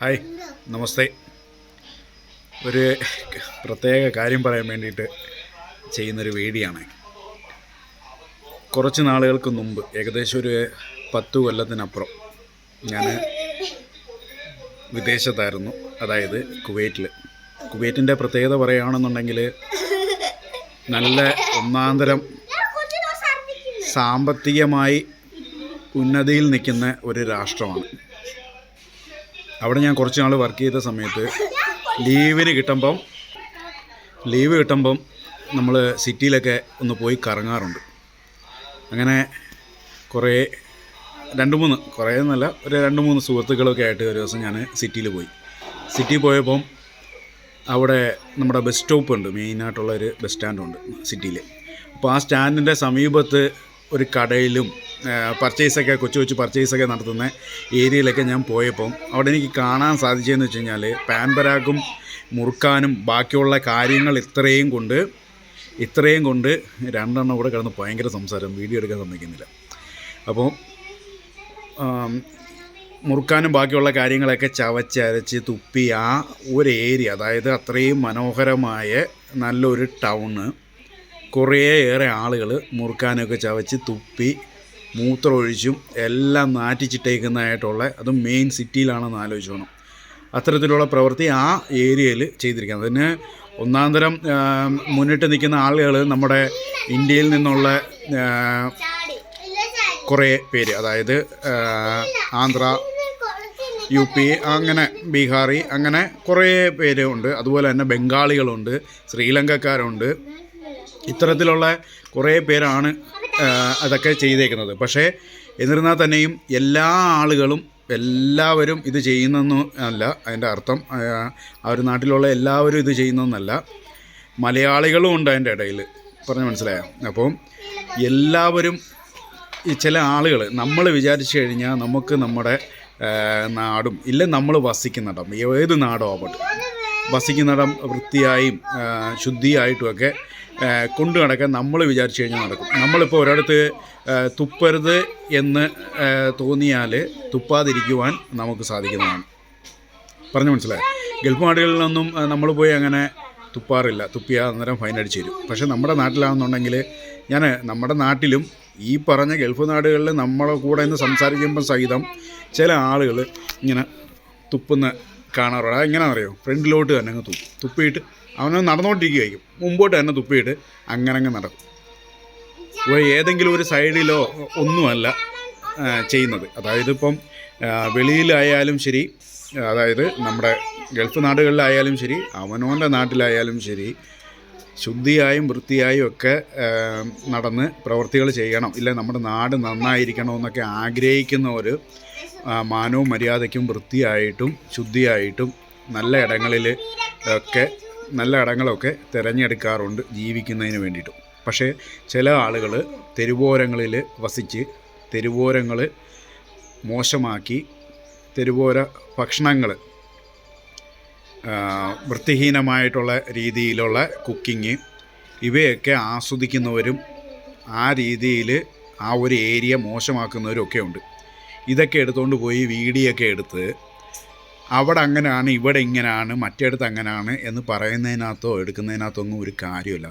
Hi, നമസ്തേ. ഒരു പ്രത്യേക കാര്യം പറയാൻ വേണ്ടിയിട്ട് ചെയ്യുന്നൊരു വീഡിയോയാണ്. കുറച്ച് നാളുകൾക്ക് മുമ്പ്, ഏകദേശം ഒരു 10 കൊല്ലത്തിനപ്പുറം, ഞാൻ വിദേശത്തായിരുന്നു. അതായത് കുവൈറ്റിൽ. കുവൈറ്റിൻ്റെ പ്രത്യേകത പറയുകയാണെന്നുണ്ടെങ്കിൽ നല്ല ഒന്നാന്തരം സാമ്പത്തികമായി ഉന്നതിയിൽ നിൽക്കുന്ന ഒരു രാഷ്ട്രമാണ്. അവിടെ ഞാൻ കുറച്ച് നാൾ വർക്ക് ചെയ്ത സമയത്ത് ലീവ് കിട്ടുമ്പം നമ്മൾ സിറ്റിയിലൊക്കെ ഒന്ന് പോയി കറങ്ങാറുണ്ട്. അങ്ങനെ കുറേ രണ്ട് മൂന്ന് സുഹൃത്തുക്കളൊക്കെ ആയിട്ട് ഒരു ദിവസം ഞാൻ സിറ്റിയിൽ പോയപ്പം അവിടെ നമ്മുടെ ബസ് സ്റ്റോപ്പ് ഉണ്ട്, മെയിനായിട്ടുള്ളൊരു ബസ് സ്റ്റാൻഡുണ്ട് സിറ്റിയിൽ. അപ്പോൾ ആ സ്റ്റാൻഡിൻ്റെ സമീപത്ത് ഒരു കടയിലും കൊച്ചു പർച്ചേസൊക്കെ നടത്തുന്ന ഏരിയയിലൊക്കെ ഞാൻ പോയപ്പം അവിടെ എനിക്ക് കാണാൻ സാധിച്ചതെന്ന് വെച്ച് കഴിഞ്ഞാൽ പാൻപരാഗും മുറുക്കാനും ബാക്കിയുള്ള കാര്യങ്ങൾ ഇത്രയും കൊണ്ട് രണ്ടെണ്ണം കൂടെ കിടന്ന് ഭയങ്കര സംസാരം, വീഡിയോ എടുക്കാൻ സമ്മതിക്കുന്നില്ല. അപ്പോൾ മുറുക്കാനും ബാക്കിയുള്ള കാര്യങ്ങളൊക്കെ ചവച്ചരച്ച് തുപ്പി ആ ഒരു ഏരിയ, അതായത് അത്രയും മനോഹരമായ നല്ലൊരു ടൗണ്, കുറേയേറെ ആളുകൾ മുറുക്കാനൊക്കെ ചവച്ച് തുപ്പി മൂത്രമൊഴിച്ചും എല്ലാം നാറ്റിച്ചിട്ടേക്കുന്നതായിട്ടുള്ള, അതും മെയിൻ സിറ്റിയിലാണെന്ന് ആലോചിച്ചോണം. അത്തരത്തിലുള്ള പ്രവൃത്തി ആ ഏരിയയിൽ ചെയ്തിരിക്കുന്നത്. അതിന് ഒന്നാന്തരം മുന്നിട്ട് നിൽക്കുന്ന ആളുകൾ നമ്മുടെ ഇന്ത്യയിൽ നിന്നുള്ള കുറേ പേര്, അതായത് ആന്ധ്ര, UP, അങ്ങനെ ബീഹാറി, അങ്ങനെ കുറേ പേരുണ്ട്. അതുപോലെ തന്നെ ബംഗാളികളുണ്ട്, ശ്രീലങ്കക്കാരുണ്ട്. ഇത്തരത്തിലുള്ള കുറേ പേരാണ് അതൊക്കെ ചെയ്തേക്കുന്നത്. പക്ഷേ എന്നിരുന്നാൽ തന്നെയും എല്ലാവരും ഇത് ചെയ്യുന്നൊന്നും അല്ല അതിൻ്റെ അർത്ഥം. ആ ഒരു നാട്ടിലുള്ള എല്ലാവരും ഇത് ചെയ്യുന്നതെന്നല്ല, മലയാളികളും ഉണ്ട് അതിൻ്റെ ഇടയിൽ, പറഞ്ഞ് മനസ്സിലായോ? അപ്പം എല്ലാവരും, ഈ ചില ആളുകൾ, നമ്മൾ വിചാരിച്ചു കഴിഞ്ഞാൽ നമുക്ക് നമ്മുടെ നാടും ഇല്ല, നമ്മൾ വസിക്കുന്നിടം, ഏത് നാടോ ആവട്ടെ, വസിക്കുന്നിടം വൃത്തിയായും ശുദ്ധിയായിട്ടുമൊക്കെ കൊണ്ടു നടക്കാൻ നമ്മൾ വിചാരിച്ചു കഴിഞ്ഞാൽ നടക്കും. നമ്മളിപ്പോൾ ഒരിടത്ത് തുപ്പരുത് എന്ന് തോന്നിയാൽ തുപ്പാതിരിക്കുവാൻ നമുക്ക് സാധിക്കുന്നതാണ്. പറഞ്ഞു മനസ്സിലായി? ഗൾഫ് നാടുകളിലൊന്നും നമ്മൾ പോയി അങ്ങനെ തുപ്പാറില്ല. തുപ്പിയാൽ അന്നേരം ഫൈൻ അടിച്ച് തരും. പക്ഷേ നമ്മുടെ നാട്ടിലാണെന്നുണ്ടെങ്കിൽ, നമ്മുടെ നാട്ടിലും ഈ പറഞ്ഞ ഗൾഫ് നാടുകളിൽ നമ്മളെ കൂടെ നിന്ന് സംസാരിക്കുമ്പോൾ സഹിതം ചില ആളുകൾ ഇങ്ങനെ തുപ്പുന്ന കാണാറുണ്ട്. അതെങ്ങനെയാണെന്നറിയോ? ഫ്രണ്ടിലോട്ട് തന്നെ അങ്ങ് തുപ്പിയിട്ട് അവനെ നടന്നുകൊണ്ടിരിക്കുകയായിരിക്കും, മുമ്പോട്ട് തന്നെ തുപ്പിയിട്ട് അങ്ങനെ നടക്കും. ഇപ്പോൾ ഏതെങ്കിലും ഒരു സൈഡിലോ ഒന്നുമല്ല ചെയ്യുന്നത്. അതായത് ഇപ്പം വെളിയിലായാലും ശരി, അതായത് നമ്മുടെ ഗൾഫ് നാടുകളിലായാലും ശരി, അവനവൻ്റെ നാട്ടിലായാലും ശരി, ശുദ്ധിയായും വൃത്തിയായും ഒക്കെ നടന്ന് പ്രവൃത്തികൾ ചെയ്യണം. ഇല്ല, നമ്മുടെ നാട് നന്നായിരിക്കണമെന്നൊക്കെ ആഗ്രഹിക്കുന്ന ഒരു മാനവും മര്യാദയ്ക്കും വൃത്തിയായിട്ടും ശുദ്ധിയായിട്ടും നല്ല ഇടങ്ങളൊക്കെ തിരഞ്ഞെടുക്കാറുണ്ട് ജീവിക്കുന്നതിന് വേണ്ടിയിട്ടും. പക്ഷേ ചില ആളുകൾ തെരുവോരങ്ങളിൽ വസിച്ച് തെരുവോരങ്ങൾ മോശമാക്കി, തെരുവോര ഭക്ഷണങ്ങൾ, വൃത്തിഹീനമായിട്ടുള്ള രീതിയിലുള്ള കുക്കിങ്, ഇവയൊക്കെ ആസ്വദിക്കുന്നവരും ആ രീതിയിൽ ആ ഒരു ഏരിയ മോശമാക്കുന്നവരും ഒക്കെ ഉണ്ട്. ഇതൊക്കെ എടുത്തുകൊണ്ട് പോയി വീഡിയോ ഒക്കെ എടുത്ത് അവിടെ അങ്ങനെയാണ്, ഇവിടെ ഇങ്ങനെയാണ്, മറ്റേടത്ത് അങ്ങനെയാണ് എന്ന് പറയുന്നതിനകത്തോ എടുക്കുന്നതിനകത്തോ ഒന്നും ഒരു കാര്യമില്ല.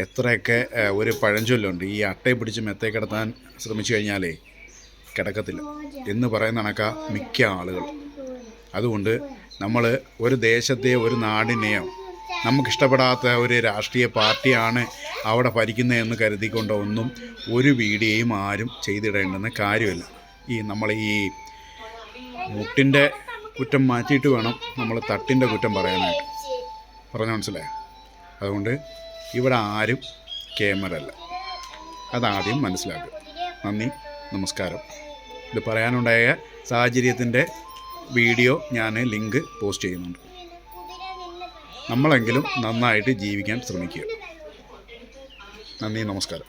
എത്രയൊക്കെ ഒരു പഴഞ്ചൊല്ലുണ്ട്, ഈ അട്ടയെ പിടിച്ച് മെത്തേ കിടത്താൻ ശ്രമിച്ചു കഴിഞ്ഞാലേ കിടക്കത്തില്ല എന്ന് പറയുന്ന കണക്കാ മിക്ക ആളുകൾ. അതുകൊണ്ട് നമ്മൾ ഒരു ദേശത്തെയോ ഒരു നാടിനെയോ നമുക്കിഷ്ടപ്പെടാത്ത ഒരു രാഷ്ട്രീയ പാർട്ടിയാണ് അവിടെ ഭരിക്കുന്നതെന്ന് കരുതിക്കൊണ്ടോ ഒന്നും ഒരു വീഡിയോയും ആരും ചെയ്തിടേണ്ടെന്ന് കാര്യമില്ല. നമ്മൾ ഈ മുട്ടിൻ്റെ കുറ്റം മാറ്റിയിട്ട് വേണം നമ്മൾ തട്ടിൻ്റെ കുറ്റം പറയാനായിട്ട്. പറഞ്ഞു മനസ്സിലായോ? അതുകൊണ്ട് ഇവിടെ ആരും കേമരല്ല, അതാദ്യം മനസ്സിലാക്കുക. നന്ദി, നമസ്കാരം. ഇത് പറയാനുണ്ടായ സാഹചര്യത്തിൻ്റെ വീഡിയോ ഞാൻ ലിങ്ക് പോസ്റ്റ് ചെയ്യുന്നുണ്ട്. നമ്മളെങ്കിലും നന്നായിട്ട് ജീവിക്കാൻ ശ്രമിക്കുക. നന്ദി, നമസ്കാരം.